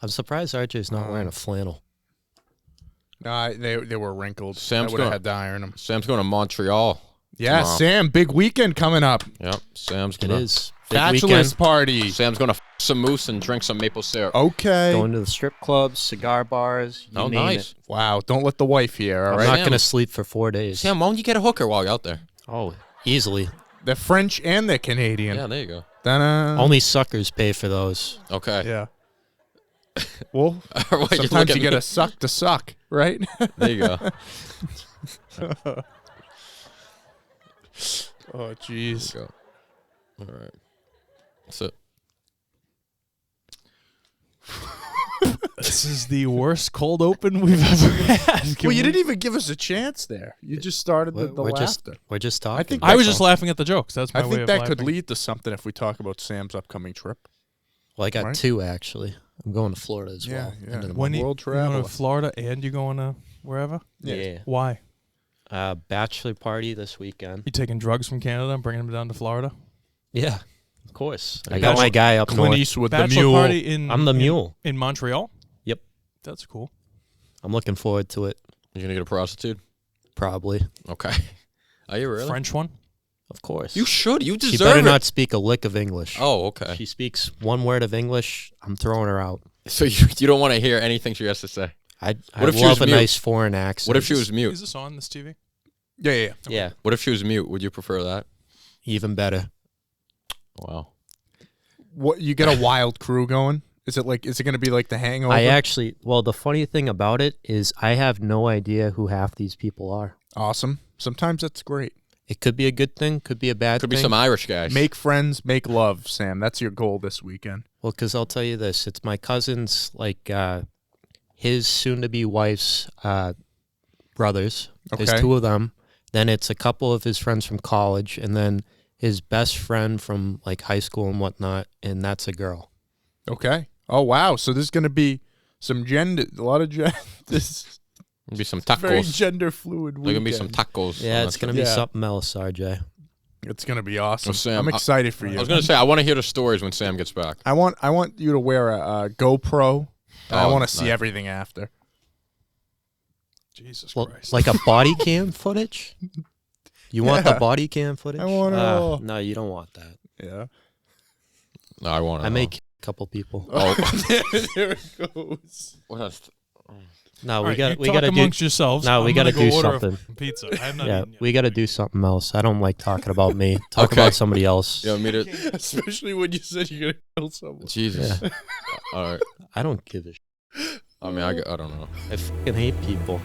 I'm surprised RJ's not wearing a flannel. No, they were wrinkled. Sam's I would have had to iron them. Sam's going to Montreal. Yeah, tomorrow. Sam, big weekend coming up. Yep, Sam's It going to. is. Big Bachelor's weekend. party. Sam's going to some moose and drink some maple syrup. Okay. Going to the strip clubs, cigar bars. You Oh, name nice. It. Wow, don't let the wife hear, all I'm right? not Sam. going to sleep for 4 days. Sam, why don't you get a hooker while you're out there? Oh, easily. They're French and they're Canadian. Yeah, there you go. Ta-da. Only suckers pay for those. Okay. Yeah. Well, Why'd you sometimes look you at get me? a suck to suck, right? There you go. Oh, jeez. There you go. All right. So, This is the worst cold open we've ever had. Well, you didn't even give us a chance there. You just started the We're just laughter. we're just talking. think I was That's just laughing at the jokes. That's my I way think of that laughing. could lead to something if we talk about Sam's upcoming trip. Well, I got Right? 2 actually. I'm going to Florida as well. Yeah. End of the When month. World you going traveler. to Florida and you going to wherever? Yeah. Why? Bachelor party this weekend. You taking drugs from Canada and bringing them down to Florida? Yeah, of course. I you got go. my guy up Clint north. Eastwood, the Bachelor mule. party in I'm the mule. in Montreal. Yep. That's cool. I'm looking forward to it. you going to get a prostitute? Probably. Okay. Are you really? French one. Of course. You should. You She deserve better it. not speak a lick of English. Oh, okay. She speaks 1 word of English. I'm throwing her out. So you don't want to hear anything she has to say? I What if she was love a mute? nice foreign accent. What if she was mute? Is this on this TV? Yeah. Yeah, What if she was mute? Would you prefer that? even better. Wow. What you got a wild crew going? Is it going to be like The Hangover? The funny thing about it is I have no idea who half these people are. Awesome. Sometimes that's great. It could be a good thing, could be a bad Could thing. be some Irish guys. Make friends, make love, Sam. That's your goal this weekend. Well, because I'll tell you this. It's my cousin's, his soon-to-be wife's brothers. There's Okay. 2 of them. Then it's a couple of his friends from college, and then his best friend from, high school and whatnot, and that's a girl. Okay. Oh, wow. So there's going to be some gender, a lot of gender. This There'll be some is very tacos. gender fluid There's going to be some weekend. tacos. Yeah, it's going to be Yeah. something else, RJ. It's going to be awesome. Well, Sam, I'm excited for I you. was going to say, I want to hear the stories when Sam gets back. I want you to wear a GoPro, and I Oh, want to see nice. everything after. Jesus Well, Christ. like a body cam footage? You want the Yeah. body cam footage? I want it all. No, you don't want that. Yeah. No, I want to I make a couple people. Oh, There it goes. what else? No, All we right, got you we talk got to do. amongst yourselves. No, we I'm gotta gonna go do order a something. pizza. I have not Yeah, eaten yet. we got to do something else. I don't like talking about me. Talk Okay. about somebody else. Yeah, me to. Especially when you said you're going to kill someone. Jesus. Yeah. All right. I don't give a I mean, I don't know. I fucking hate people.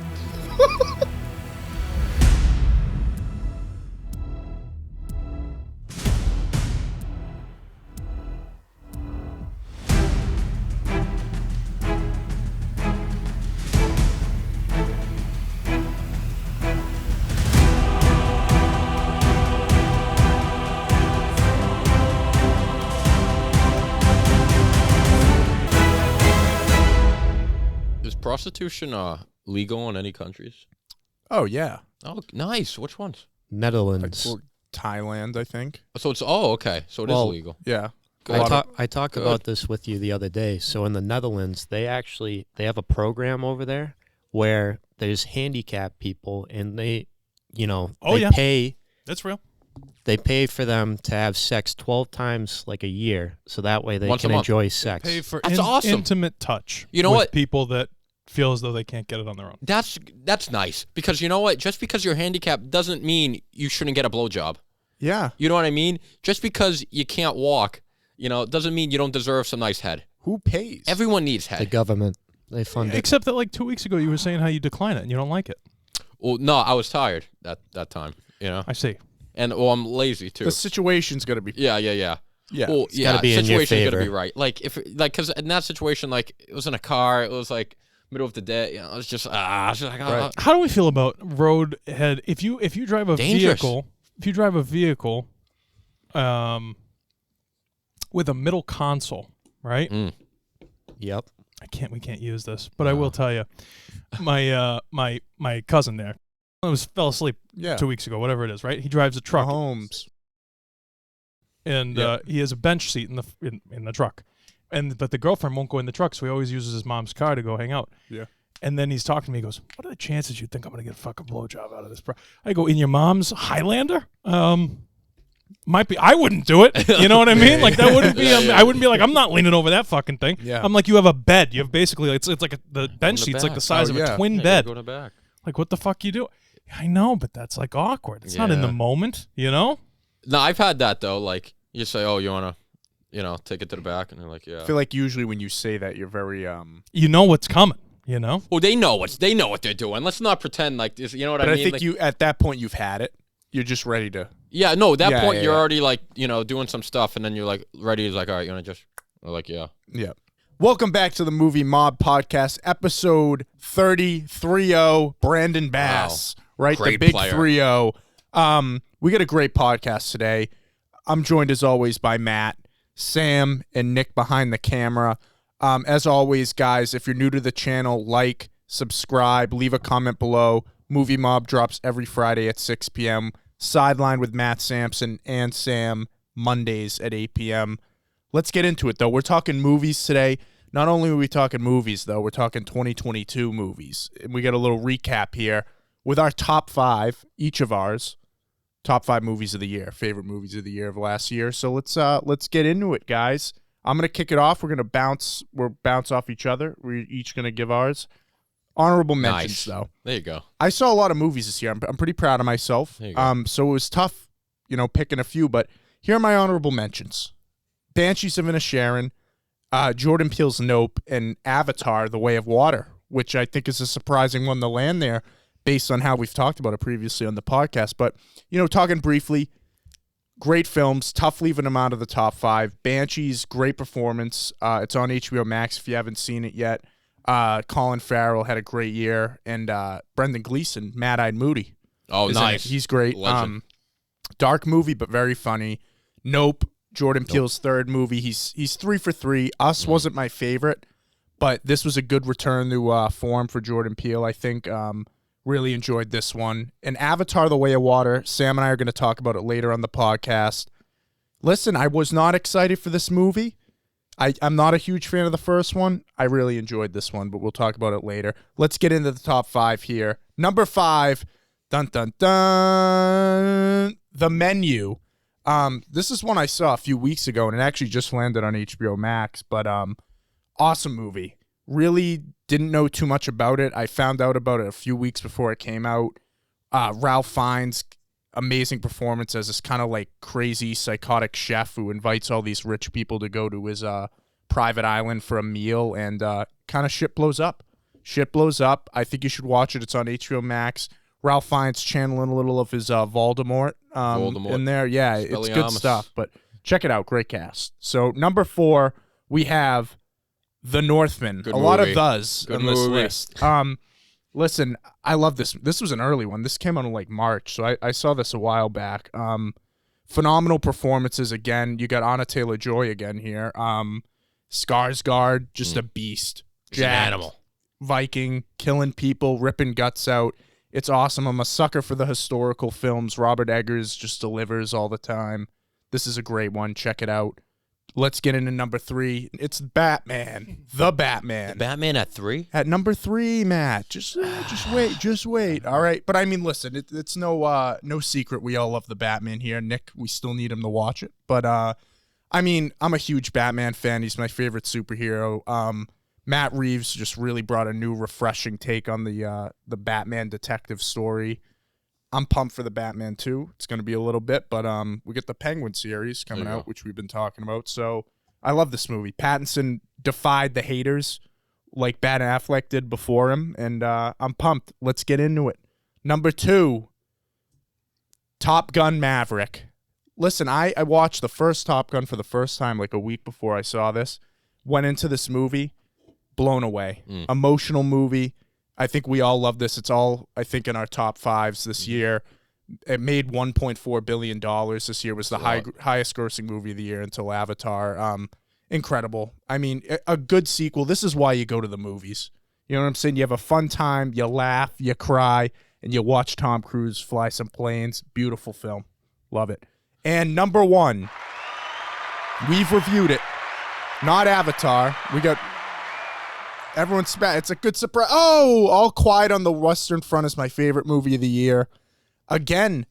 Is prostitution legal in any countries? Oh, yeah. Oh, nice. Which ones? Like Netherlands. for Thailand, I think. So it's okay. So it is Well, legal. Yeah. Good. I talked Good. about this with you the other day. So in the Netherlands, they have a program over there where there's handicapped people, and they pay That's real. for them to have sex 12 times a year, so that way they Once a can month. enjoy sex. Pay for That's awesome. intimate touch. You know with what? People that feel as though they can't get it on their own. That's nice because you know what? Just because you're handicapped doesn't mean you shouldn't get a blowjob. Yeah. You know what I mean? Just because you can't walk, doesn't mean you don't deserve some nice head. Who pays? Everyone needs The head. government, they fund it. Except that 2 weeks ago you were saying how you decline it and you don't like it. Well, no, I was tired that time. I see. And I'm lazy too. The situation's going to be... Yeah. Yeah. Well, gotta be in your situation's gotta be favor. right. Because in that situation, it was in a car. It was middle of the day. It was just Right. How do we feel about roadhead? If you drive a Dangerous. vehicle, with a middle console, right? Yep. We can't use this, but I will tell you, my cousin there, fell asleep Yeah. 2 weeks ago, whatever it is, right? He drives a truck, Mahomes. and Yep. he has a bench seat in the truck, but the girlfriend won't go in the truck, so he always uses his mom's car to go hang out. Yeah. And then he's talking to me. He goes, "What are the chances you think I'm going to get a fucking blowjob out of this?" I go, "In your mom's Highlander? Might be. I wouldn't do it. You know what I mean? Like that wouldn't be. I wouldn't be like, I'm not leaning over that fucking thing. Yeah. I'm like, you have a bed. You have basically, it's like the bench sheet's like the size of a twin bed. Go to back. Like, what the fuck you do? I know, but that's like awkward. It's not in the moment, you know? No, I've had that though. Like you say, "Oh, you wanna, take it to the back," and they're like, "Yeah." I feel like usually when you say that, you're very You know what's coming. You know? Well, they know what they're doing. Let's not pretend like this. You know what I mean? But I think like, you at that point you've had it. You're just ready to. Yeah, no. At that point, you're yeah. already like, doing some stuff, and then you're like ready. Is like, all right, you wanna just? We're like, yeah. Yeah. Welcome back to the Movie Mob Podcast, episode 30, 3-0, Brandon Bass. Wow. Right? Great the big player. 3-0. We got a great podcast today. I'm joined as always by Matt, Sam, and Nick behind the camera. As always, guys, if you're new to the channel, like, subscribe, leave a comment below. Movie Mob drops every Friday at 6 p.m. Sideline with Matt Sampson and Sam Mondays at 8 p.m. Let's get into it, though. We're talking movies today. Not only are we talking movies, though, we're talking 2022 movies. And we got a little recap here with our top 5, each of ours, top 5 movies of the year, favorite movies of the year of last year. So let's get into it, guys. I'm going to kick it off. We're going to bounce off each other. We're each going to give ours. Honorable mentions, though. There you go. I saw a lot of movies this year. I'm pretty proud of myself. There you go. So it was tough, picking a few. But here are my honorable mentions. Banshees of Inisherin, Jordan Peele's Nope, and Avatar, The Way of Water, which I think is a surprising one to land there based on how we've talked about it previously on the podcast. But, talking briefly, great films, tough leaving them out of the top 5. Banshees, great performance. It's on HBO Max if you haven't seen it yet. Colin Farrell had a great year, and Brendan Gleeson, Mad-Eyed Moody. Oh, nice. He's great. Legend. Dark movie, but very funny. Nope. Jordan Peele's third movie. He's 3 for 3. Us wasn't my favorite, but this was a good return to form for Jordan Peele. I think really enjoyed this one. And Avatar: The Way of Water. Sam and I are going to talk about it later on the podcast. Listen, I was not excited for this movie. I'm not a huge fan of the first one. I really enjoyed this one, but we'll talk about it later. Let's get into the top 5 here. Number 5, dun dun dun, The Menu. This is one I saw a few weeks ago, and it actually just landed on HBO Max, but awesome movie. Really didn't know too much about it. I found out about it a few weeks before it came out. Ralph Fiennes, amazing performance as this kind of like crazy psychotic chef who invites all these rich people to go to his private island for a meal, and kind of shit blows up. I think you should watch it. It's on HBO Max. Ralph Fiennes channeling a little of his Voldemort in there. Yeah, it's good stuff, but check it out. Great cast. So number 4, we have The Northman. Good a lot of movie. thes Good on this movie. list. Listen, I love this. This was an early one. This came out in like March, so I saw this a while back. Phenomenal performances again. You got Anna Taylor-Joy again here. Skarsgård, just a beast. He's an animal. Viking, killing people, ripping guts out. It's awesome. I'm a sucker for the historical films. Robert Eggers just delivers all the time. This is a great one. Check it out. Let's get into number 3. It's Batman. The Batman. Batman at 3? At number 3, Matt. Just wait. All right. But I mean, listen, it's no secret we all love the Batman here. Nick, we still need him to watch it. But I mean, I'm a huge Batman fan. He's my favorite superhero. Matt Reeves just really brought a new, refreshing take on the Batman detective story. I'm pumped for the Batman 2. It's going to be a little bit, but we get the Penguin series coming out, which we've been talking about. So I love this movie. Pattinson defied the haters like Ben Affleck did before him, and I'm pumped. Let's get into it. Number 2, Top Gun Maverick. Listen, I watched the first Top Gun for the first time like a week before I saw this. Went into this movie. Blown away. Emotional movie. I think we all love this. It's all, I think, in our top 5s this year. It made $1.4 billion this year. It was the highest grossing movie of the year until Avatar. Incredible. I mean, a good sequel. This is why you go to the movies. You know what I'm saying? You have a fun time. You laugh. You cry. And you watch Tom Cruise fly some planes. Beautiful film. Love it. And number 1, we've reviewed it. Not Avatar. We got everyone's it's a good surprise. Oh, All Quiet on the Western Front is my favorite movie of the year. Again,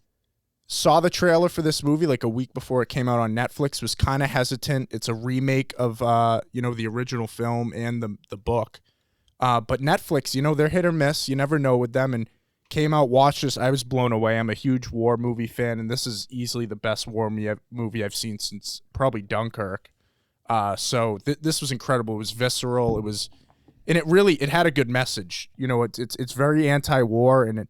saw the trailer for this movie like a week before it came out on Netflix. Was kind of hesitant. It's a remake of the original film and the book. But Netflix, they're hit or miss. You never know with them. And came out, watched this. I was blown away. I'm a huge war movie fan, and this is easily the best war movie I've seen since probably Dunkirk. So this was incredible. It was visceral. And it had a good message. It's very anti-war, and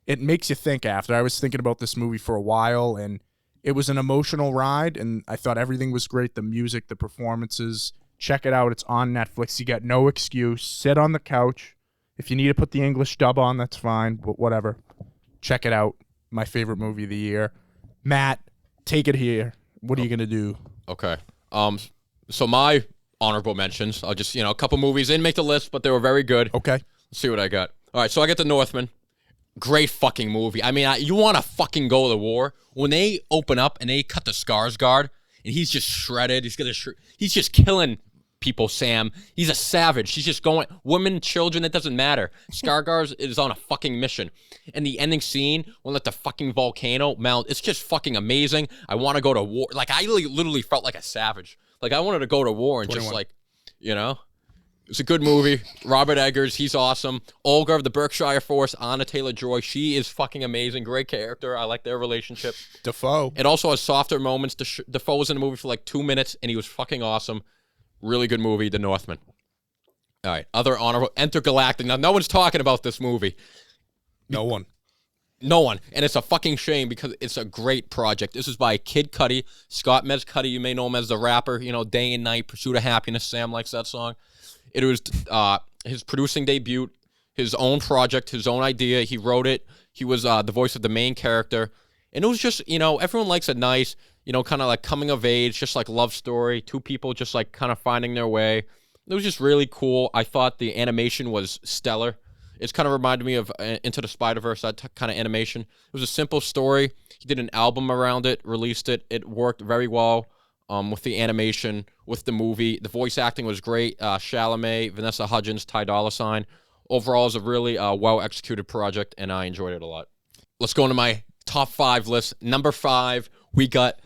it makes you think after. I was thinking about this movie for a while, and it was an emotional ride, and I thought everything was great. The music, the performances. Check it out. It's on Netflix. You got no excuse. Sit on the couch. If you need to put the English dub on, that's fine, but whatever. Check it out. My favorite movie of the year. Matt, take it here. What are you going to do? Okay. So my honorable mentions, I'll just, a couple movies didn't make the list, but they were very good. Okay. Let's see what I got. All right, so I got The Northman. Great fucking movie. I mean, you want to fucking go to war. When they open up and they cut the Skarsgård, and he's just shredded, he's just killing people, Sam. He's a savage. He's just going, women, children, it doesn't matter. Skarsgård is on a fucking mission. And the ending scene, when the fucking volcano melt, it's just fucking amazing. I want to go to war. Like, I literally felt like a savage. Like, I wanted to go to war and 21. just It's a good movie. Robert Eggers, he's awesome. Olga of the Berkshire Force, Anna Taylor-Joy, she is fucking amazing. Great character. I like their relationship. Defoe. It also has softer moments. Defoe was in the movie for like 2 minutes, and he was fucking awesome. Really good movie, The Northman. All right, other honorable, Intergalactic. Now, no one's talking about this movie. No one. No one. And it's a fucking shame because it's a great project. This is by Kid Cudi, Scott Mescudi. You may know him as the rapper, Day and Night, Pursuit of Happiness. Sam likes that song. It was his producing debut, his own project, his own idea. He wrote it. He was the voice of the main character. And it was just, everyone likes a nice, kind of like coming of age, just like love story. Two people just like kind of finding their way. It was just really cool. I thought the animation was stellar. It's kind of reminded me of Into the Spider-Verse, that kind of animation. It was a simple story. He did an album around it, released it. It worked very well with the animation, with the movie. The voice acting was great. Chalamet, Vanessa Hudgens, Ty Dolla $ign. Overall, it was a really well-executed project, and I enjoyed it a lot. Let's go into my top 5 list. Number 5, we got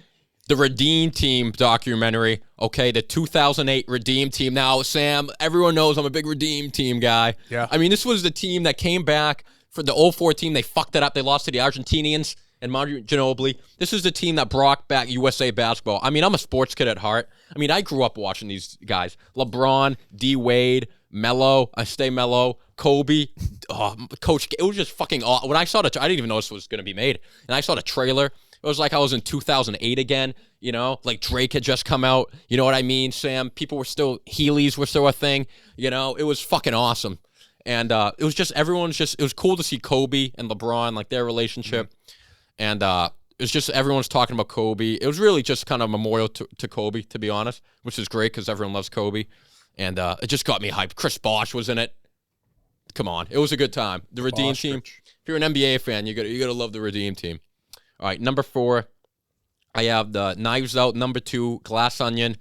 the Redeem Team documentary. Okay, the 2008 Redeem Team. Now, Sam, everyone knows I'm a big Redeem Team guy. Yeah. I mean, this was the team that came back for the 04 team. They fucked it up. They lost to the Argentinians and Manu Ginobili. This is the team that brought back USA basketball. I mean, I'm a sports kid at heart. I mean, I grew up watching these guys. LeBron, D. Wade, Melo, Melo, Kobe, Coach. It was just fucking awesome. When I saw I didn't even know this was going to be made. And I saw the trailer. It was like I was in 2008 again, like Drake had just come out. You know what I mean, Sam? Heelys were still a thing. It was fucking awesome. And it was just, it was cool to see Kobe and LeBron, like their relationship. Mm-hmm. And it was just, everyone's talking about Kobe. It was really just kind of a memorial to Kobe, to be honest, which is great because everyone loves Kobe. And it just got me hyped. Chris Bosh was in it. Come on. It was a good time. The Redeem Team. If you're an NBA fan, you gotta love the Redeem Team. All right, number 4, I have the Knives Out. Number 2, Glass Onion.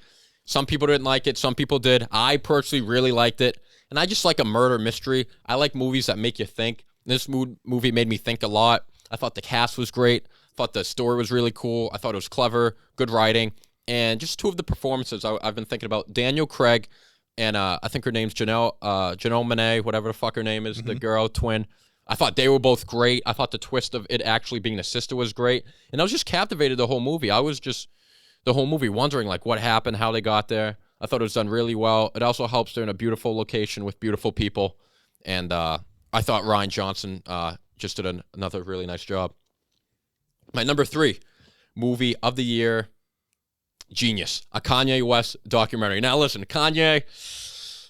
Some people didn't like it. Some people did. I personally really liked it. And I just like a murder mystery. I like movies that make you think. This movie made me think a lot. I thought the cast was great. I thought the story was really cool. I thought it was clever, good writing. And just 2 of the performances I've been thinking about. Daniel Craig and I think her name's Janelle Monáe, whatever the fuck her name is, the girl, twin. I thought they were both great. I thought the twist of it actually being the sister was great. And I was just captivated the whole movie. I was just, the whole movie, wondering, like, what happened, how they got there. I thought it was done really well. It also helps they're in a beautiful location with beautiful people. And I thought Rian Johnson just did another really nice job. My number 3 movie of the year, Genius, a Kanye West documentary. Now, listen, Kanye...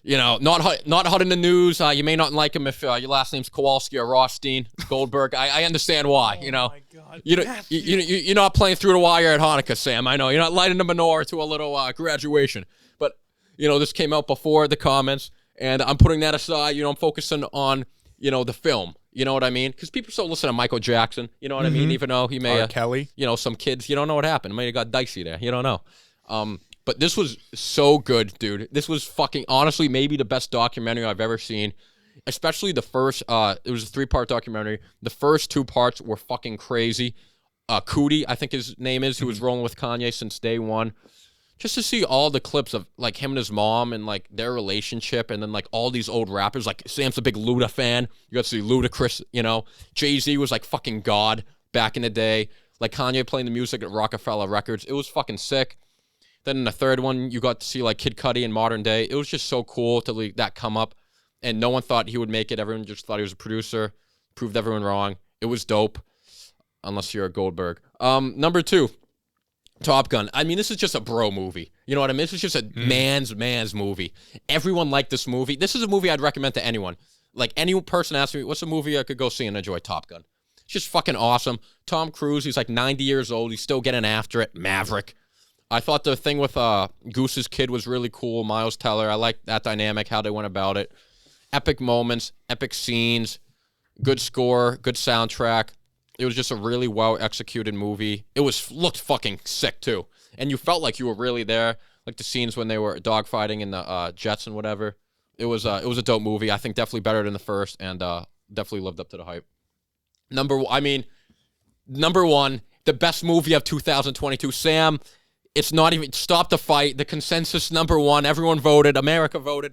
not hot in the news. You may not like him if your last name's Kowalski or Rothstein, Goldberg. I understand why. My God. You're not playing through the wire at Hanukkah, Sam. I know you're not lighting the menorah to a little graduation. But this came out before the comments, and I'm putting that aside. I'm focusing on the film. You know what I mean? Because people still listen to Michael Jackson. You know what I mean? Even though he may Kelly. some kids. You don't know what happened. It may have got dicey there. You don't know. But this was so good, dude. This was fucking, honestly, maybe the best documentary I've ever seen. Especially the first, it was a 3-part documentary. The first 2 parts were fucking crazy. Cootie, I think his name is, who was rolling with Kanye since day one. Just to see all the clips of, like, him and his mom and, like, their relationship, and then, like, all these old rappers. Like, Sam's a big Luda fan. You got to see Ludacris, you know. Jay-Z was, like, fucking God back in the day. Like, Kanye playing the music at Rockefeller Records. It was fucking sick. Then in the third one, you got to see, like, Kid Cudi in modern day. It was just so cool to let that come up. And no one thought he would make it. Everyone just thought he was a producer. Proved everyone wrong. It was dope. Unless you're a Goldberg. Number 2. Top Gun. I mean, this is just a bro movie. You know what I mean? This is just a man's movie. Everyone liked this movie. This is a movie I'd recommend to anyone. Like, any person asks me, what's a movie I could go see and enjoy? Top Gun. It's just fucking awesome. Tom Cruise, he's like 90 years old. He's still getting after it. Maverick. I thought the thing with Goose's kid was really cool. Miles Teller. I liked that dynamic, how they went about it. Epic moments, epic scenes, good score, good soundtrack. It was just a really well-executed movie. It looked fucking sick, too. And you felt like you were really there. Like the scenes when they were dogfighting in the jets and whatever. It was a dope movie. I think definitely better than the first, and definitely lived up to the hype. Number 1, the best movie of 2022. Sam, it's not even, stop the fight. The consensus number 1, everyone voted, America voted.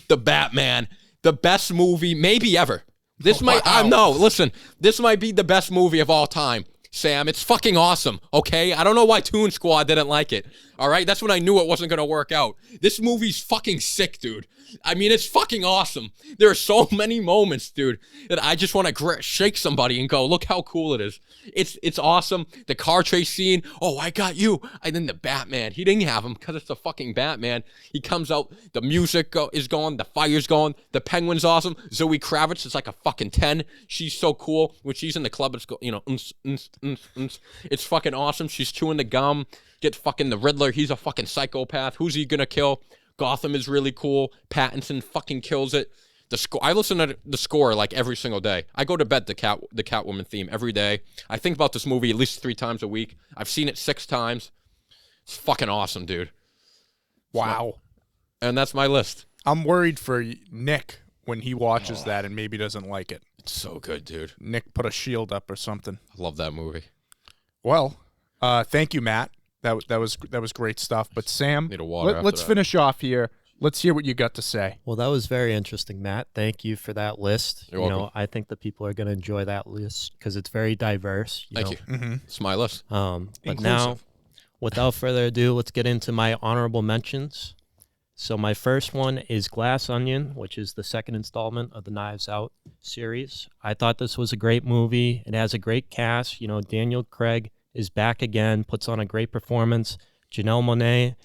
The Batman. The best movie maybe ever. This might, no, listen, this might be the best movie of all time, Sam. It's fucking awesome, okay? I don't know why Toon Squad didn't like it, all right? That's when I knew it wasn't going to work out. This movie's fucking sick, dude. I mean, it's fucking awesome. There are so many moments, dude, that I just want to shake somebody and go, look how cool it is. It's awesome. The car chase scene, oh, I got you. And then the Batman, he didn't have him because it's the fucking Batman. He comes out, the music is going, the fire's going, the Penguin's awesome. Zoe Kravitz is like a fucking 10. She's so cool. When she's in the club, it's, you know, it's fucking awesome. She's chewing the gum. Get fucking the Riddler. He's a fucking psychopath. Who's he gonna kill? Gotham is really cool. Pattinson fucking kills it. The score. I listen to the score like every single day. I go to bed to the Catwoman theme every day. I think about this movie at least 3 times a week. I've seen it 6 times. It's fucking awesome, dude. Wow. And that's my list. I'm worried for Nick when he watches that and maybe doesn't like it. It's so good, dude. Nick put a shield up or something. I love that movie. Well, thank you, Matt. That was great stuff. But Sam, Need a water let's finish off here. Let's hear what you got to say. Well, that was very interesting, Matt. Thank you for that list. You're welcome. Know, I think the people are going to enjoy that list because it's very diverse. Thank you. It's my list. But now, without further ado, let's get into my honorable mentions. So my first one is Glass Onion, which is the second installment of the Knives Out series. I thought this was a great movie. It has a great cast. You know, Daniel Craig is back again, puts on a great performance. Janelle Monáe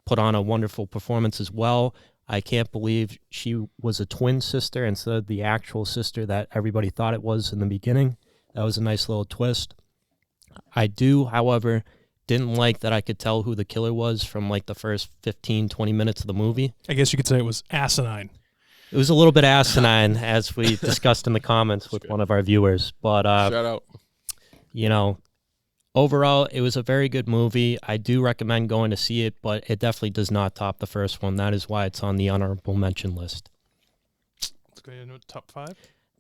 put on a wonderful performance as well. I can't believe she was a twin sister instead of the actual sister that everybody thought it was in the beginning. That was a nice little twist. I do, however, didn't like that I could tell who the killer was from like the first 15, 20 minutes of the movie. I guess you could say it was asinine. It was a little bit asinine, as we discussed in the comments with one of our viewers. But, Shout out. You know, overall, it was a very good movie. I do recommend going to see it, but it definitely does not top the first one. That is why it's on the honorable mention list. Let's go into top 5.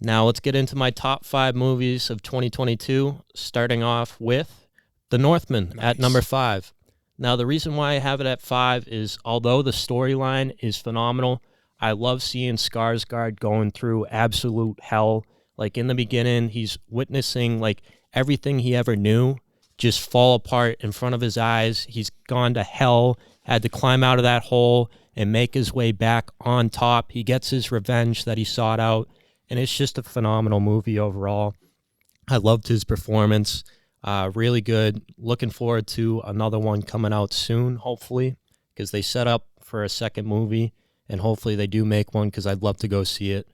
Now, let's get into my top 5 movies of 2022, starting off with The Northman at number 5. Now, the reason why I have it at 5 is, although the storyline is phenomenal, I love seeing Skarsgård going through absolute hell. Like, in the beginning, he's witnessing, like, everything he ever knew just fall apart in front of his eyes. He's gone to hell, had to climb out of that hole and make his way back on top. He gets his revenge that he sought out, and it's just a phenomenal movie overall. I loved his performance. Really good. Looking forward to another one coming out soon, hopefully, because they set up for a second movie, and hopefully they do make one because I'd love to go see it.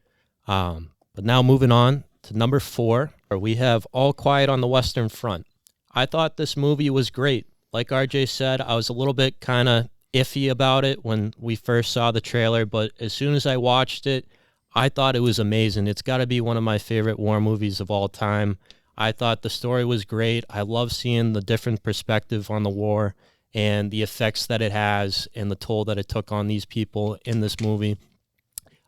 But now moving on to number 4, where we have All Quiet on the Western Front. I thought this movie was great. Like RJ said, I was a little bit kind of iffy about it when we first saw the trailer, but as soon as I watched it, I thought it was amazing. It's got to be one of my favorite war movies of all time. I thought the story was great. I love seeing the different perspective on the war, and the effects that it has and the toll that it took on these people in this movie.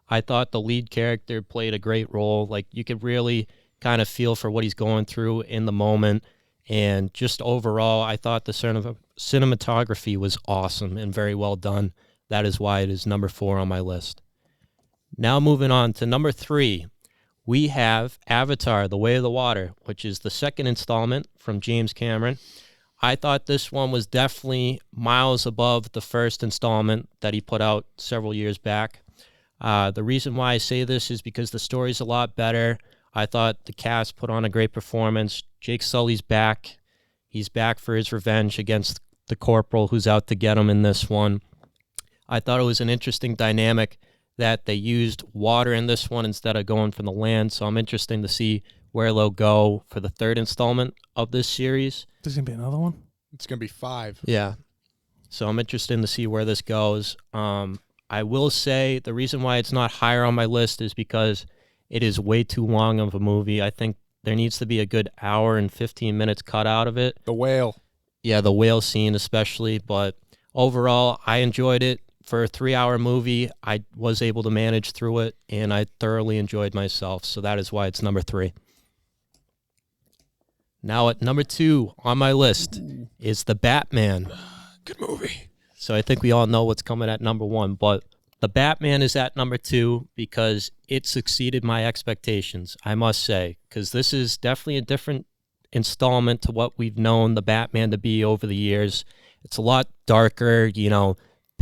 I thought the lead character played a great role. Like, you could really kind of feel for what he's going through in the moment. And just overall, I thought the cinematography was awesome and very well done. That is why it is number 4 on my list. Now moving on to number 3, we have Avatar, The Way of the Water, which is the second installment from James Cameron. I thought this one was definitely miles above the first installment that he put out several years back. The reason why I say this is because the story's a lot better. I thought the cast put on a great performance. Jake Sully's back. He's back for his revenge against the corporal who's out to get him in this one. I thought it was an interesting dynamic that they used water in this one instead of going from the land, so I'm interested to see where they'll go for the third installment of this series. There's going to be another one? It's going to be 5. Yeah. So I'm interested to see where this goes. I will say the reason why it's not higher on my list is because it is way too long of a movie. I think there needs to be a good hour and 15 minutes cut out of it. The whale. Yeah, the whale scene especially. But overall, I enjoyed it. For a 3-hour movie, I was able to manage through it, and I thoroughly enjoyed myself. So that is why it's number 3. Now at number 2 on my list is The Batman. Good movie. So I think we all know what's coming at number 1, but The Batman is at number 2 because it succeeded my expectations, I must say, because this is definitely a different installment to what we've known the Batman to be over the years. It's a lot darker,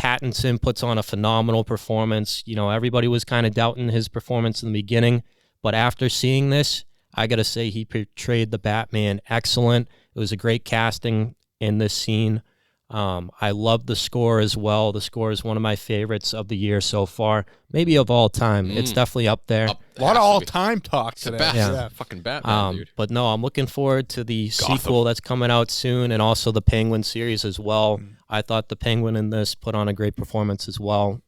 Pattinson puts on a phenomenal performance. Everybody was kind of doubting his performance in the beginning, but after seeing this, I got to say he portrayed the Batman excellent. It was a great casting in this scene. I love the score as well. The score is one of my favorites of the year so far, maybe of all time. It's definitely up there. A lot of all-time talk today. Yeah. Fucking Batman, dude. But no, I'm looking forward to the sequel that's coming out soon, and also the Penguin series as well. I thought the Penguin in this put on a great performance as well.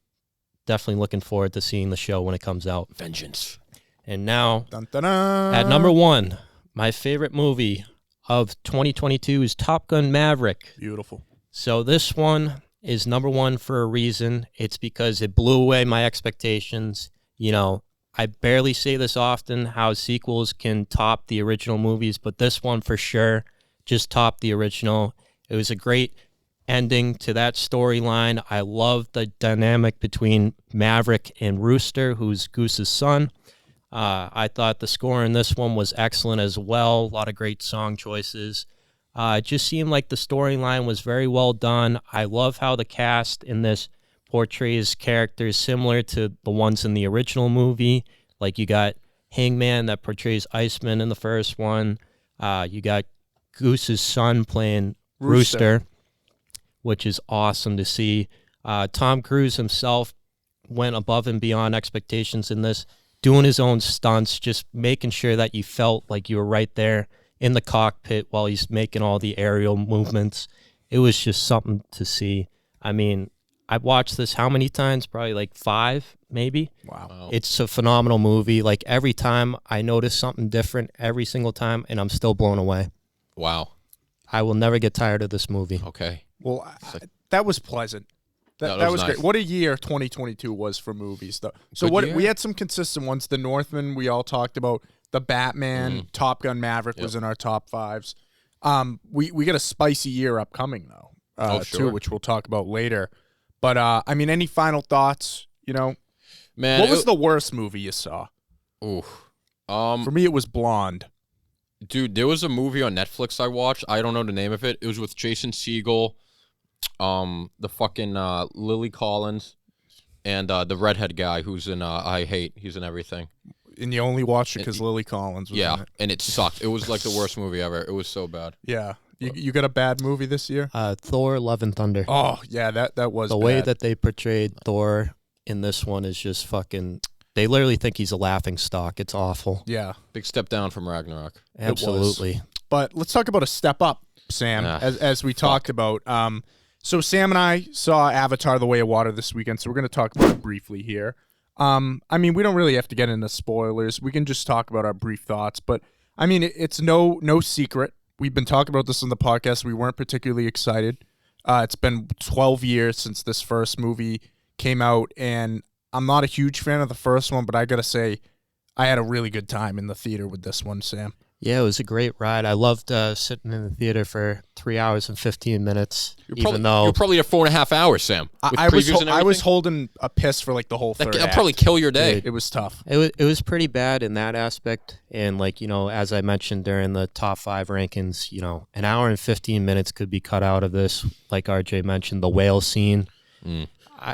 Definitely looking forward to seeing the show when it comes out. Vengeance. And now, Dun, dun, dun. at number 1, my favorite movie of 2022 is Top Gun Maverick. Beautiful. So this one is number 1 for a reason. It's because it blew away my expectations. I barely say this often, how sequels can top the original movies, but this one for sure just topped the original. It was a great ending to that storyline. I love the dynamic between Maverick and Rooster, who's Goose's son. I thought the score in this one was excellent as well. A lot of great song choices. It just seemed like the storyline was very well done. I love how the cast in this portrays characters similar to the ones in the original movie. Like, you got Hangman that portrays Iceman in the first one. You got Goose's son playing Rooster, which is awesome to see. Tom Cruise himself went above and beyond expectations in this, doing his own stunts, just making sure that you felt like you were right there in the cockpit while he's making all the aerial movements. It was just something to see. I mean, I've watched this how many times? Probably like 5, maybe. Wow. It's a phenomenal movie. Like, every time I notice something different every single time, and I'm still blown away. Wow. I will never get tired of this movie. Okay. Well, that was pleasant. That was nice. great. What a year 2022 was for movies, though. So Good we year. had some consistent ones. The Northman, we all talked about. The Batman, Top Gun Maverick was in our top 5s. We got a spicy year upcoming, though, sure. too, which we'll talk about later. But, any final thoughts, Man, What was the worst movie you saw? Ooh. For me, it was Blonde. Dude, there was a movie on Netflix I watched. I don't know the name of it. It was with Jason Segel, the fucking Lily Collins, and the redhead guy who's in I Hate. He's in everything. And you only watched it because Lily Collins was in it. And it sucked. It was like the worst movie ever. It was so bad. Yeah. You got a bad movie this year? Thor: Love and Thunder. Oh, yeah, that was The bad. way that they portrayed Thor in this one is just fucking... They literally think he's a laughing stock. It's awful. Yeah. Big step down from Ragnarok. Absolutely. But let's talk about a step up, Sam, Ah, as we talked about. So Sam and I saw Avatar: The Way of Water this weekend, so we're going to talk about it briefly here. We don't really have to get into spoilers. We can just talk about our brief thoughts. But, it's no secret. We've been talking about this on the podcast. We weren't particularly excited It's been 12 years since this first movie came out, and I'm not a huge fan of the first one, but I gotta say, I had a really good time in the theater with this one, Sam. Yeah, it was a great ride. I loved sitting in the theater for 3 hours and 15 minutes. You're even though you're probably at 4.5 hours, Sam. With I was previews and I was everything? holding a piss for like the whole third That'll act. probably kill your day. It was tough. it was pretty bad in that aspect. And like, as I mentioned during the top 5 rankings, an hour and 15 minutes could be cut out of this. Like RJ mentioned, the whale scene.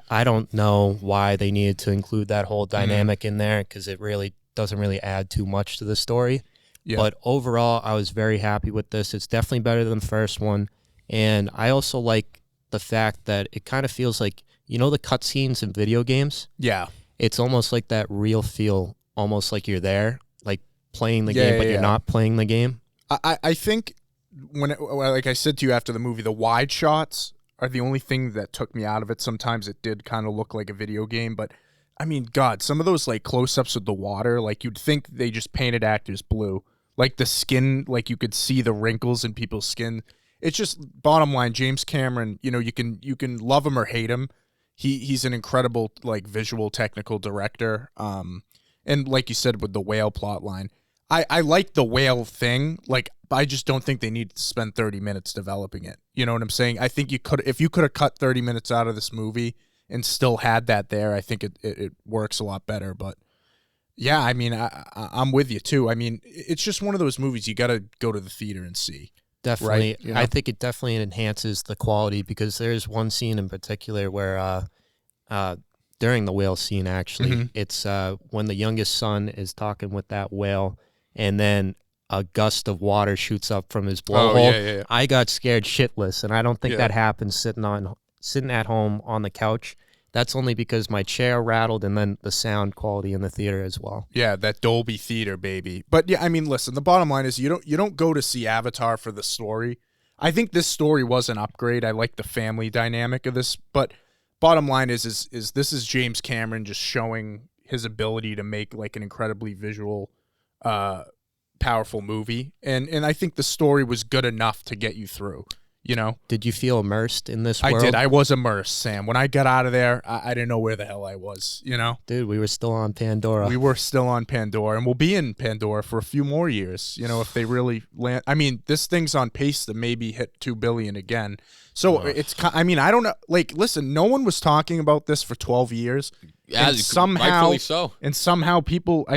I don't know why they needed to include that whole dynamic in there, because it really doesn't really add too much to the story. Yeah. But overall, I was very happy with this. It's definitely better than the first one. And I also like the fact that it kind of feels like, the cutscenes in video games? Yeah. It's almost like that real feel, almost like you're there, like playing the game, but you're not playing the game. I think like I said to you after the movie, the wide shots are the only thing that took me out of it. Sometimes it did kind of look like a video game, but I mean, God, some of those like close-ups of the water, like you'd think they just painted actors blue. Like the skin, like you could see the wrinkles in people's skin. It's just bottom line, James Cameron, you can love him or hate him. He's an incredible like visual technical director. And like you said with the whale plot line, I like the whale thing. Like I just don't think they need to spend 30 minutes developing it. You know what I'm saying? I think if you could have cut 30 minutes out of this movie and still had that there, I think it works a lot better. But yeah, I mean, I'm with you too. I mean, it's just one of those movies you got to go to the theater and see. Definitely. Right? I think it definitely enhances the quality, because there's one scene in particular where during the whale scene, actually, it's when the youngest son is talking with that whale, and then a gust of water shoots up from his blowhole. Yeah. I got scared shitless, and I don't think that happens sitting at home on the couch. That's only because my chair rattled, and then the sound quality in the theater as well. Yeah, that Dolby Theater, baby. But yeah, I mean, listen, the bottom line is you don't go to see Avatar for the story. I think this story was an upgrade. I like the family dynamic of this, but bottom line is this is James Cameron just showing his ability to make like an incredibly visual, powerful movie, and I think the story was good enough to get you through. Did you feel immersed in this world? I did. I was immersed, Sam. When I got out of there, I didn't know where the hell I was, Dude, we were still on Pandora. We were still on Pandora, and we'll be in Pandora for a few more years, if they really land. I mean, this thing's on pace to maybe hit 2 billion again. So I don't know. Like, listen, no one was talking about this for 12 years. Yeah, rightfully so. And somehow people,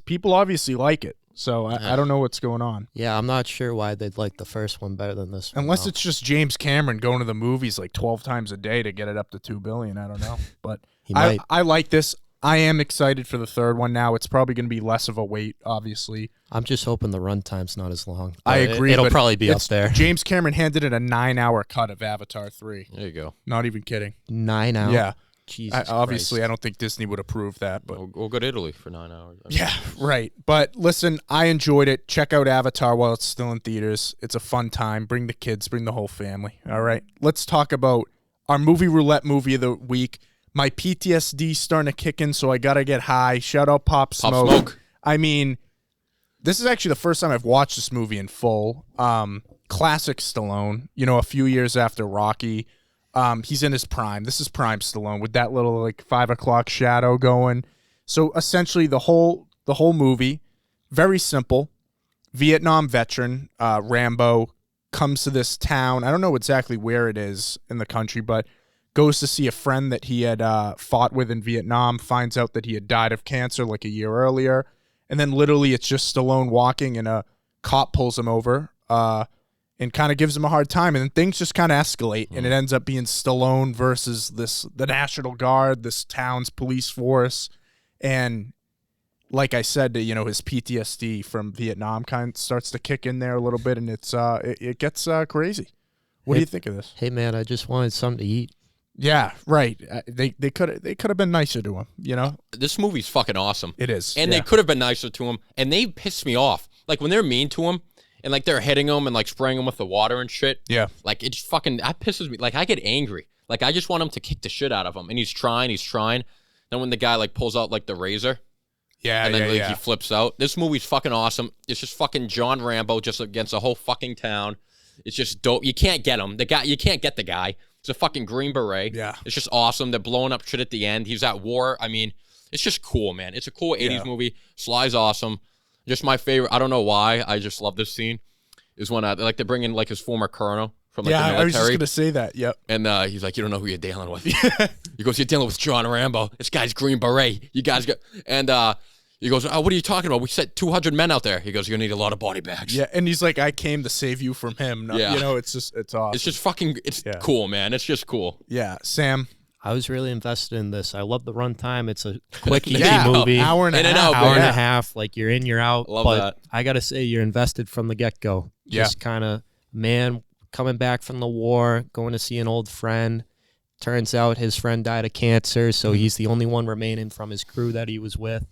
people obviously like it. So I don't know what's going on. Yeah, I'm not sure why they'd like the first one better than this one. Unless it's just James Cameron going to the movies like 12 times a day to get it up to 2 billion. I don't know. But I like this. I am excited for the third one now. It's probably going to be less of a wait, obviously. I'm just hoping the runtime's not as long. I agree. It'll probably be up there. James Cameron handed it a 9-hour cut of Avatar 3. There you go. Not even kidding. 9 hours? Yeah. Jesus obviously, Christ. I don't think Disney would approve that. But We'll go to Italy for 9 hours. Yeah, right. But listen, I enjoyed it. Check out Avatar while it's still in theaters. It's a fun time. Bring the kids, bring the whole family. All right. Let's talk about our movie roulette movie of the week. My PTSD starting to kick in, so I got to get high. Shout out Pop Smoke. I mean, this is actually the first time I've watched this movie in full. Classic Stallone, a few years after Rocky. He's in his prime. This is prime Stallone with that little like 5 o'clock shadow going. So essentially the whole movie, very simple. Vietnam veteran, Rambo, comes to this town. I don't know exactly where it is in the country, but goes to see a friend that he had fought with in Vietnam, finds out that he had died of cancer like a year earlier. And then literally it's just Stallone walking and a cop pulls him over. And kind of gives him a hard time, and then things just kind of escalate, and it ends up being Stallone versus the National Guard, this town's police force, and like I said, his PTSD from Vietnam kind of starts to kick in there a little bit, and it gets crazy. What do you think of this? Hey man, I just wanted something to eat. Yeah, right. They could have been nicer to him. This movie's fucking awesome. It is, and they could have been nicer to him, and they pissed me off. Like when they're mean to him. And, like, they're hitting him and, like, spraying him with the water and shit. Yeah. Like, it just fucking, that pisses me. Like, I get angry. Like, I just want him to kick the shit out of him. And he's trying. Then when the guy, like, pulls out, like, the razor. Yeah, and then, like, he flips out. This movie's fucking awesome. It's just fucking John Rambo just against a whole fucking town. It's just dope. You can't get him. You can't get the guy. It's a fucking Green Beret. Yeah. It's just awesome. They're blowing up shit at the end. He's at war. I mean, it's just cool, man. It's a cool 80s movie. Sly's awesome. Just my favorite. I don't know why. I just love this scene. Is when they like to bring in like his former colonel from like the military. I was just gonna say that. Yep. And he's like, you don't know who you're dealing with. He goes, you're dealing with John Rambo. This guy's Green Beret. You guys got. And he goes, oh, what are you talking about? We sent 200 men out there. He goes, you're gonna need a lot of body bags. Yeah, and he's like, I came to save you from him. No, Yeah. You know, it's awesome. It's just fucking. It's cool, man. It's just cool. Yeah, Sam. I was really invested in this. I love the runtime. It's a quick, easy Yeah, movie. hour and a In and half. out, Hour and yeah. a half. Like you're in, you're out. Love but that. I gotta say, you're invested from the get go. Yeah. Just kind of man coming back from the war, going to see an old friend. Turns out his friend died of cancer, so he's the only one remaining from his crew that he was with.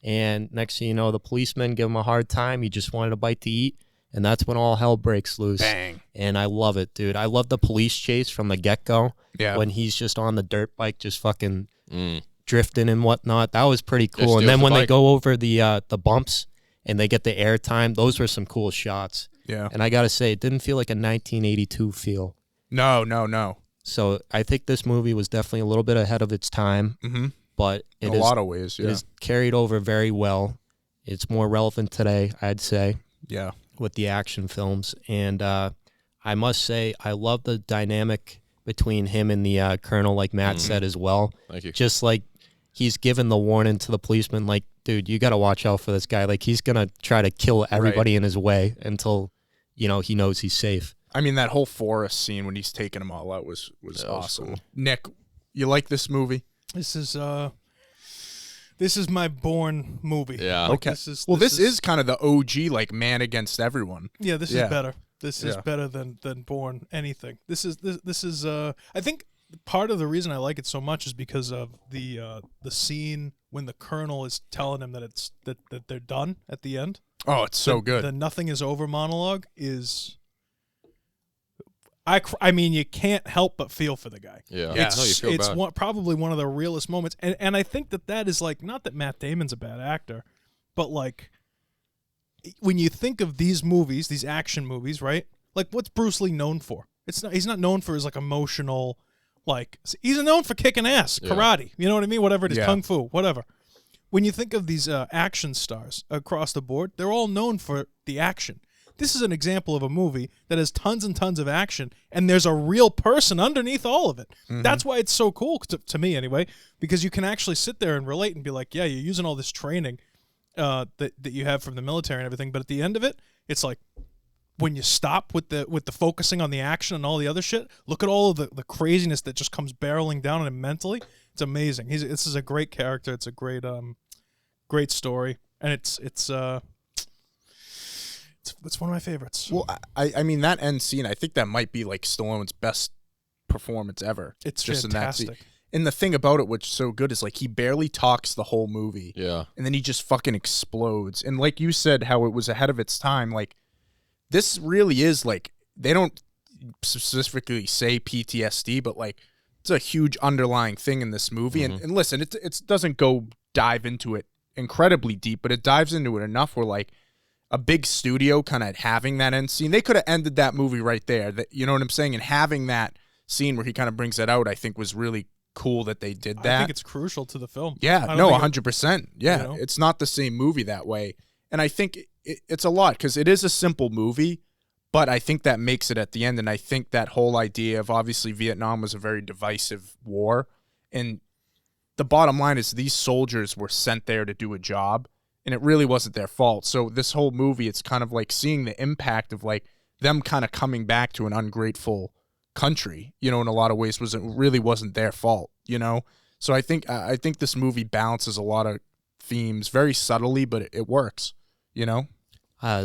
And next thing you know, the policemen give him a hard time. He just wanted a bite to eat. And that's when all hell breaks loose. Bang. And I love it, dude. I love the police chase from the get-go. Yeah. When he's just on the dirt bike, just fucking drifting and whatnot. That was pretty cool. Just And then steals when the they bike. go over the bumps and they get the air time, those were some cool shots. Yeah. And I got to say, it didn't feel like a 1982 feel. No. So I think this movie was definitely a little bit ahead of its time. Mm-hmm. But In a lot of ways, it yeah. is carried over very well. It's more relevant today, I'd say, Yeah. with the action films. And I must say, I love the dynamic between him and the colonel, like Matt said as well. Thank you. Just like he's given the warning to the policeman, like, dude, you got to watch out for this guy. Like, he's going to try to kill everybody in his way until, he knows he's safe. I mean, that whole forest scene when he's taking them all out was awesome. cool. Nick, you like this movie? This is my Bourne movie. Yeah. Okay. This is kind of the OG, like, man against everyone. Yeah, this Yeah. is better. This is Yeah. better than Bourne anything. This is I think part of the reason I like it so much is because of the scene when the colonel is telling him that that they're done at the end. Oh, it's so good. The nothing is over monologue is I mean, you can't help but feel for the guy. Yeah. Yeah. No, you feel It's bad. probably one of the realest moments, and I think that is like, not that Matt Damon's a bad actor, but like when you think of these movies, these action movies, right? Like, what's Bruce Lee known for? He's not known for his like emotional, like, he's known for kicking ass, Yeah. karate. You know what I mean? Whatever it is, Yeah. kung fu, whatever. When you think of these action stars across the board, they're all known for the action. This is an example of a movie that has tons and tons of action, and there's a real person underneath all of it. That's why it's so cool, to me anyway, because you can actually sit there and relate and be like, yeah, you're using all this training that you have from the military and everything, but at the end of it, it's like, when you stop with the focusing on the action and all the other shit, look at all of the craziness that just comes barreling down on him mentally. It's amazing. This is a great character. It's a great great story, and it's one of my favorites. Well, I mean, that end scene, I think that might be like Stallone's best performance ever. It's just fantastic. in that scene. And the thing about it, which is so good, is like he barely talks the whole movie. Yeah. And then he just fucking explodes. And like you said, how it was ahead of its time, like, this really is like, they don't specifically say PTSD, but like, it's a huge underlying thing in this movie. And listen, it doesn't go dive into it incredibly deep, but it dives into it enough where like a big studio kind of having that end scene, they could have ended that movie right there. That, you know what I'm saying? And having that scene where he kind of brings that out, I think was really cool that they did that. I think it's crucial to the film. Yeah, I don't no, think 100%. Yeah, you know? it's not the same movie that way. And I think it's a lot because it is a simple movie, but I think that makes it at the end. And I think that whole idea of, obviously, Vietnam was a very divisive war. And the bottom line is these soldiers were sent there to do a job, and it really wasn't their fault. So this whole movie, it's kind of like seeing the impact of like them kind of coming back to an ungrateful country, you know, in a lot of ways really wasn't their fault, you know? So I think this movie balances a lot of themes very subtly, but it works, you know?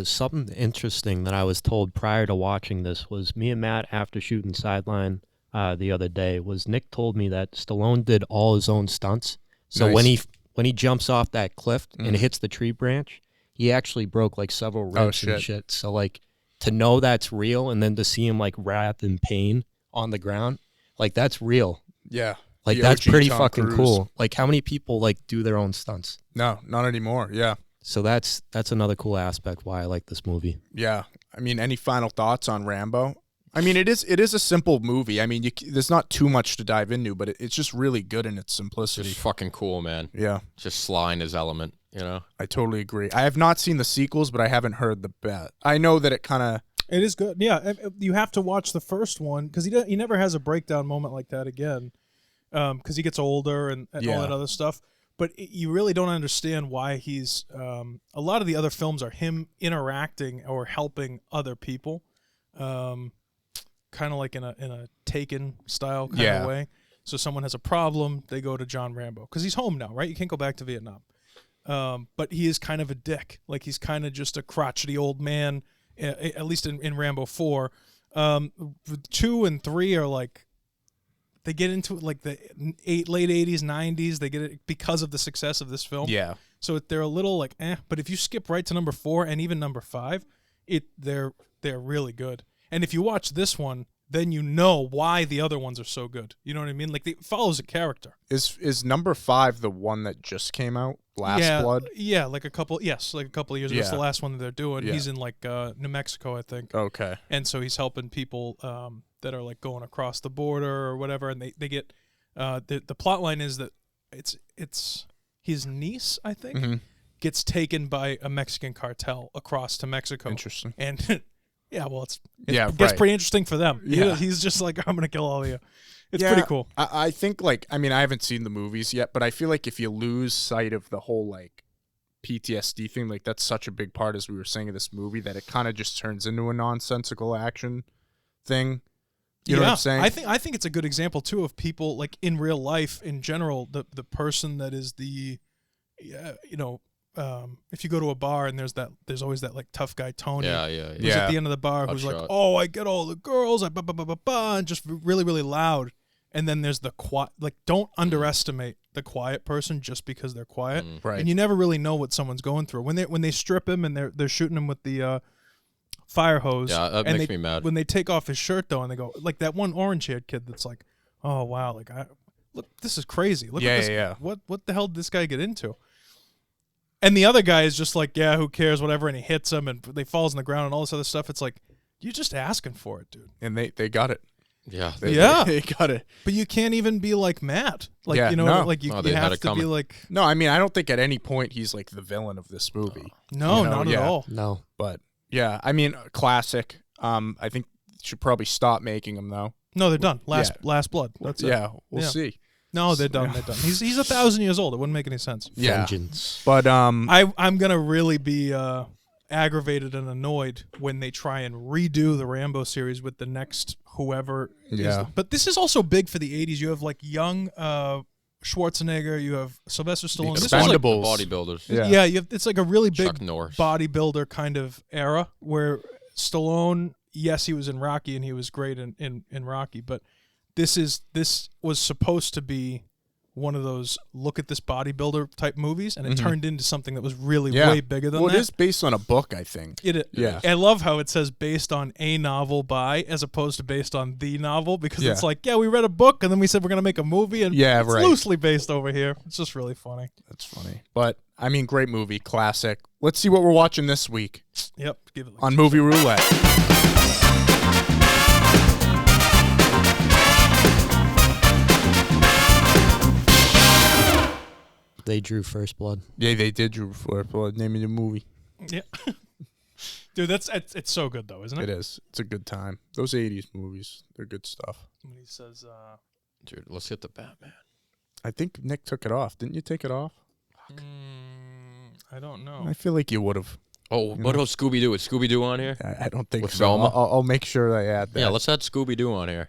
Something interesting that I was told prior to watching this was me and Matt, after shooting Sideline the other day, was Nick told me that Stallone did all his own stunts. So Nice. when he jumps off that cliff and hits the tree branch, he actually broke like several ribs and shit. So like to know that's real, and then to see him like wrapped in pain on the ground, like that's real. Yeah. Like The that's OG pretty Tom fucking Cruise. cool. Like how many people like do their own stunts? No, not anymore. Yeah. So that's another cool aspect why I like this movie. Yeah. I mean, any final thoughts on Rambo? I mean, it is a simple movie. I mean, there's not too much to dive into, but it's just really good in its simplicity. Just fucking cool, man. Yeah. Just sly in his element, you know? I totally agree. I have not seen the sequels, but I haven't heard the bet. I know that it kind of... It is good. Yeah, you have to watch the first one because he never has a breakdown moment like that again because he gets older and all that other stuff. But you really don't understand why he's... a lot of the other films are him interacting or helping other people. Kind of like in a Taken style kind of way. So someone has a problem, they go to John Rambo because he's home now, right? You can't go back to Vietnam. But he is kind of a dick. Like he's kind of just a crotchety old man, at least in Rambo 4. 2 and 3 are like, they get into it like the late 80s, 90s. They get it because of the success of this film. Yeah. So they're a little like, But if you skip right to number 4 and even number 5, they're really good. And if you watch this one, then you know why the other ones are so good. You know what I mean? Like it follows a character. Is number 5 the one that just came out? Last Blood? Yeah, like a couple of years ago. It's the last one that they're doing. Yeah. He's in like New Mexico, I think. Okay. And so he's helping people that are like going across the border or whatever, and they get the plot line is that it's his niece, I think, gets taken by a Mexican cartel across to Mexico. Interesting. And yeah, well, it right. gets pretty interesting for them. Yeah. He's just like, I'm going to kill all of you. It's pretty cool. I think, like, I mean, I haven't seen the movies yet, but I feel like if you lose sight of the whole, like, PTSD thing, like, that's such a big part, as we were saying, of this movie, that it kind of just turns into a nonsensical action thing. You know what I'm saying? I think it's a good example, too, of people, like, in real life, in general, the person that is the, if you go to a bar and there's always that like tough guy Tony, who's at the end of the bar, who's like, oh, I get all the girls, and just really, really loud. And then there's the quiet. Like, don't underestimate the quiet person just because they're quiet. Right. And you never really know what someone's going through when they strip him and they're shooting him with the fire hose. Yeah, that makes me mad. When they take off his shirt though, and they go like that one orange-haired kid that's like, oh wow, like look, this is crazy. Look at this. Yeah. What the hell did this guy get into? And the other guy is just like, yeah, who cares, whatever, and he hits him, and they falls on the ground and all this other stuff. It's like, you're just asking for it, dude. And they got it. Yeah. They got it. But you can't even be like Matt. Like, Yeah, you know, no. like you they had have it to be coming. like, No, I mean, I don't think at any point he's, like, the villain of this movie. no, You know, not at all. No. But, yeah, I mean, classic. I think should probably stop making them, though. No, they're done. Last Blood. That's it. Yeah, we'll Yeah. see. No, they're done. They're done. He's 1,000 years old. It wouldn't make any sense. Yeah. Vengeance. But, I'm gonna really be aggravated and annoyed when they try and redo the Rambo series with the next whoever. Yeah. But this is also big for the 80s. You have like young Schwarzenegger. You have Sylvester Stallone. This is like, Expendables. Bodybuilders. Yeah. it's like a really big Chuck Norris. bodybuilder kind of era where Stallone, yes, he was in Rocky and he was great in Rocky, but this was supposed to be one of those look at this bodybuilder type movies, and it turned into something that was really way bigger than that. It is based on a book, I think. Yeah. I love how it says based on a novel by as opposed to based on the novel, because it's like, we read a book and then we said we're going to make a movie, and it's loosely based over here. It's just really funny. That's funny. But, I mean, great movie, classic. Let's see what we're watching this week Yep. Give it like on Movie Roulette. They drew First Blood. Yeah, they did drew for name of the movie. Yeah. Dude, it's so good though, isn't it? It is. It's a good time. Those 80s movies, they're good stuff. When he says Dude, let's hit the Batman. I think Nick took it off. Didn't you take it off? I don't know. I feel like you would have. Oh, what about Scooby-Doo? Is Scooby-Doo on here? I don't think With so. Velma? I'll make sure I add that. Yeah, let's add Scooby-Doo on here.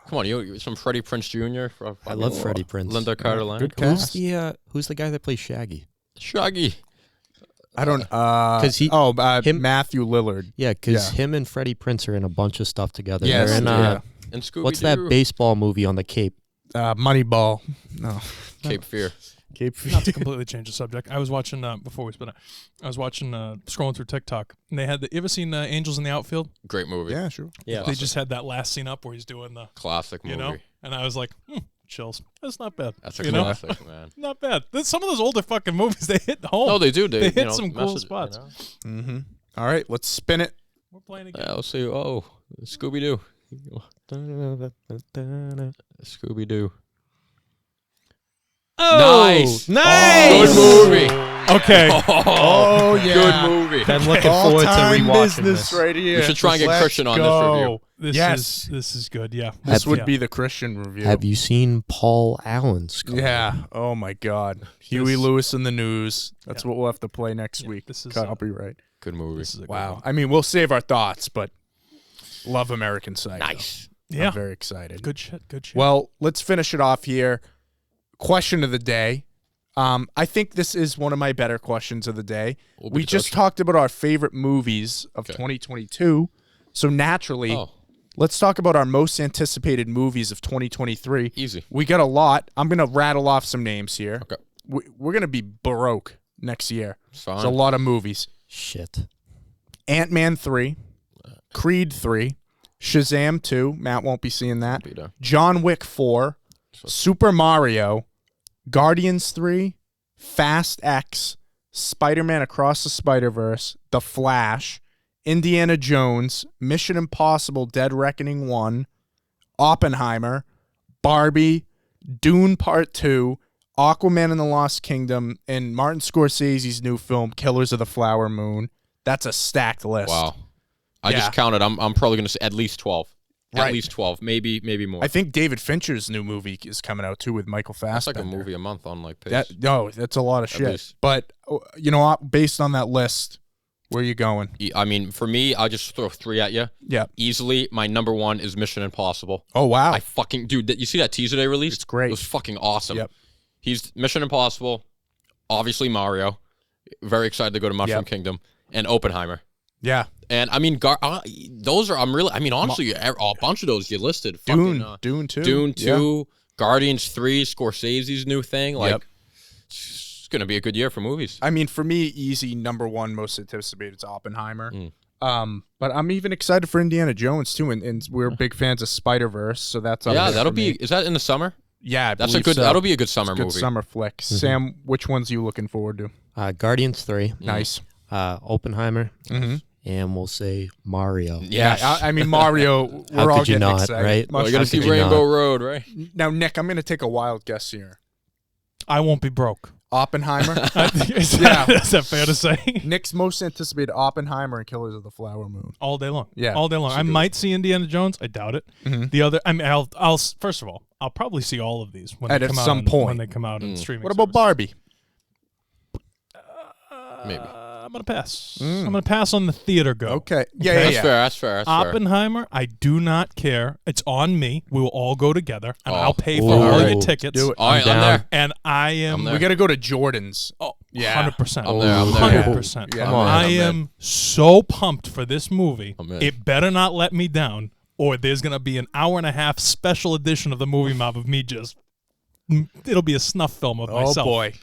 Come on, you some Freddie Prinze Jr. I love Freddie Prinze. Linda Cardellini. Good Who's cast. who's the guy that plays Shaggy? Shaggy. I don't. 'Cause him- Matthew Lillard. Yeah, because him and Freddie Prinze are in a bunch of stuff together. Yes, They're in, And Scooby-Doo. what's that baseball movie on the Cape? Moneyball. No. Cape Fear. Cape Not to completely change the subject. I was watching before we spin it. I was watching scrolling through TikTok, and they had you ever seen Angels in the Outfield? Great movie. Yeah, sure. Yeah. They just had that last scene up where he's doing the Classic movie. and I was like, chills. That's not bad. That's a you know? classic, man. Not bad. Some of those older fucking movies, they hit home. No, they do. They hit some cool spots. Mm-hmm. All right, let's spin it. We're playing again. Yeah, let's see. Oh, Scooby Doo. Scooby Doo. Oh, Nice. Nice. Good movie. Okay. Oh, yeah. Good movie. Been looking forward to All-time rewatching business this. right here. We should try and get Let's Christian on this go. review. This is good. Yeah. This would Yeah. be the Christian review. Have you seen Paul Allen's? Yeah. Oh my God. Huey Lewis in the News. That's what we'll have to play next week. This is copyright. Good movie. This is a good Wow. one. I mean, we'll save our thoughts, but love American Psycho. Nice. Yeah. I'm very excited. Good shit. Good shit. Well, let's finish it off here. Question of the day. I think this is one of my better questions of the day. We'll be We just judged. talked about our favorite movies of 2022. So naturally, Oh, let's talk about our most anticipated movies of 2023. easy. We got a lot. I'm going to rattle off some names here. Okay. We're going to be baroque next year. It's There's a fine. lot of movies. Shit. Ant-Man 3, Creed 3, Shazam 2. Matt won't be seeing that. Be done. John Wick 4, Super Mario, Guardians 3, Fast X, Spider-Man Across the Spider-Verse, The Flash, Indiana Jones, Mission Impossible Dead Reckoning 1, Oppenheimer, Barbie, Dune Part 2, Aquaman and the Lost Kingdom, and Martin Scorsese's new film, Killers of the Flower Moon. That's a stacked list. Wow. I Yeah. just counted. I'm probably going to say at least 12. Right. At least 12. Maybe more. I think David Fincher's new movie is coming out too with Michael That's like Fassbender. a movie a month on like pace. That's a lot of shit. least. But you know what? Based on that list, where are you going? I mean, for me, I'll just throw 3 at you. Yeah. Easily, my number 1 is Mission Impossible. Oh wow. I fucking dude, you see that teaser they released? It's great. It was fucking awesome. Yep. He's Mission Impossible, obviously Mario. Very excited to go to Mushroom Yep. Kingdom and Oppenheimer. Yeah. And I mean, those are honestly a bunch of those you listed. Dune. Fucking, Dune 2. Dune Yeah. 2, Guardians 3, Scorsese's new thing. Like, Yep. it's gonna be a good year for movies. I mean, for me, easy number 1 most anticipated is Oppenheimer. Mm. But I'm even excited for Indiana Jones too, and we're big fans of Spider-Verse, so that's up Yeah, there that'll for be. me. Is that in the summer? Yeah, I That's a believe good. so. That'll be a good summer Good movie. summer flick. Sam, which ones are you looking forward to? Guardians 3, Nice. Oppenheimer, Mm-hmm. and we'll say Mario. Yeah, I mean Mario. How We're all could you getting not, excited. right? Oh, you How gotta could see you Rainbow not? Road, right? Now, Nick, I'm going to take a wild guess here. I won't be broke. Oppenheimer. Is Yeah. that fair to say? Nick's most anticipated Oppenheimer and Killers of the Flower Moon. All day long. Yeah. All day long. I might see Indiana Jones. I doubt it. Mhm. The other, I mean, I'll first of all, I'll probably see all of these when At they come some out point. when they come out in streaming. What about services. Barbie? Maybe. I'm gonna pass. I'm gonna pass on the theater go. Okay. Yeah, That's yeah, fair. yeah. That's fair. That's fair. Oppenheimer, I do not care. It's on me. We will all go together, and Oh. I'll pay for Ooh. all your Alright. tickets. Do it. All right, I'm down. there. And I am. I'm there. We got to go to Jordan's. Oh, Yeah. 100%. I'm there. I'm there. 100%. Yeah. Come on. I I'm in. am so pumped for this movie. I'm in. It better not let me down, or there's gonna be an hour and a half special edition of the movie mob of me just. It'll be a snuff film of Oh myself. boy.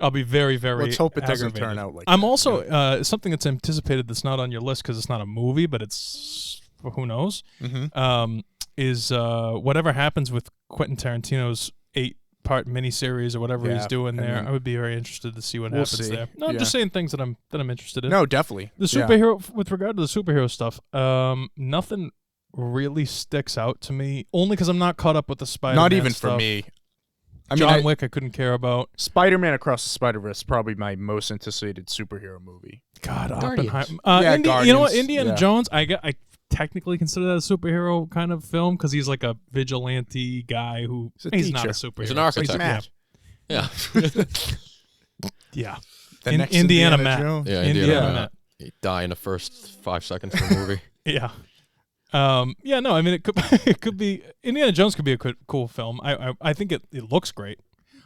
I'll be very, very. Let's hope it doesn't aggravated. turn out like I'm that. also something that's anticipated that's not on your list because it's not a movie, but it's who knows. Mhm. Is whatever happens with Quentin Tarantino's 8-part miniseries or whatever he's Yeah, doing I there. mean, I would be very interested to see what we'll happens see. there. No, I'm Yeah. just saying things that I'm interested in. No, definitely. The superhero with regard to the superhero stuff, nothing really sticks out to me. Only because I'm not caught up with the Spider-Man Not even stuff. for me. I mean, John Wick, I couldn't care about. Spider-Man Across the Spider-Verse is probably my most anticipated superhero movie. God, Guardians. Oppenheimer. Yeah, You know what? Guardians, Indiana yeah. Jones. I technically consider that a superhero kind of film because he's like a vigilante guy who He's a not a teacher. superhero. He's an So architect. Matt. Yeah. Yeah, The next Indiana Matt. Jones. Yeah. Indiana Indiana. Matt. He die in the first 5 seconds of the movie. Yeah. Yeah. No, I mean it could it could be Indiana Jones could be a cool film. I think it looks great.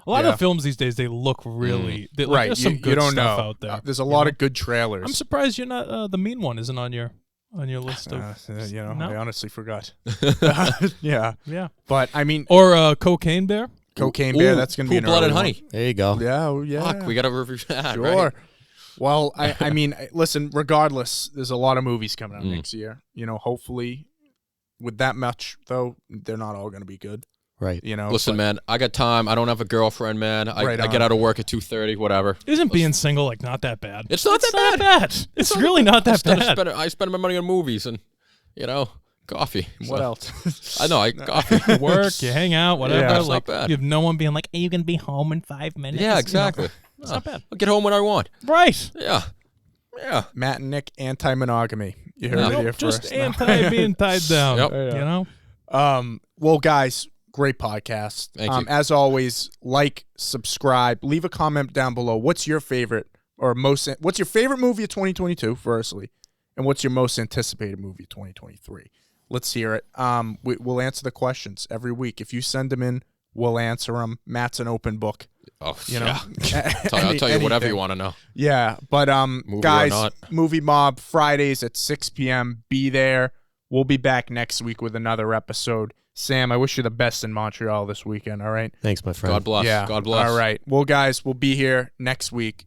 A lot Yeah. of the films these days they look really like, Right. There's some you good don't stuff know. out there. There's a you lot know? of good trailers. I'm surprised you're not the mean one isn't on your list of No? I honestly forgot. Yeah. yeah. But, I mean, Or Cocaine Bear. Cocaine Bear, that's going to be an Cool-Blooded early one. Honey. There you go. Yeah, oh, yeah. Fuck, we got to review that. Sure. Right? Well, I mean, listen, regardless, there's a lot of movies coming out next year. You know, hopefully, with that much, though, they're not all going to be good. Right. You know, Listen, man, I got time. I don't have a girlfriend, man. I Right get on. out of work at 2:30, whatever. Isn't being single like not that bad? It's not that not bad. It's really not that Instead of bad. I spend my money on movies and, coffee. what So, else? I know, coffee. Work, you hang out, whatever. Yeah, it's not like bad. you have no one being like, "Hey, you gonna be home in 5 minutes?" Yeah, You know, exactly. it's not bad. I'll get home when I want. Right. Yeah. Yeah. Matt and Nick, anti-monogamy. You heard it here Just first. anti being tied down. Yep. You know. Well, guys, great podcast. Thank you. As always, like, subscribe, leave a comment down below. What's your favorite what's your favorite movie of 2022, firstly? And what's your most anticipated movie of 2023? Let's hear it. We'll answer the questions every week. If you send them in, we'll answer them. Matt's an open book. Oh, You know, I'll tell you whatever anything. you want to know. Yeah, but Movie or guys, not. Movie Mob Fridays at 6 p.m. Be there. We'll be back next week with another episode. Sam, I wish you the best in Montreal this weekend. All right. Thanks, my friend. God bless. Yeah. God bless. All right. Well, guys, we'll be here next week.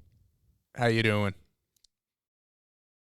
How you doing?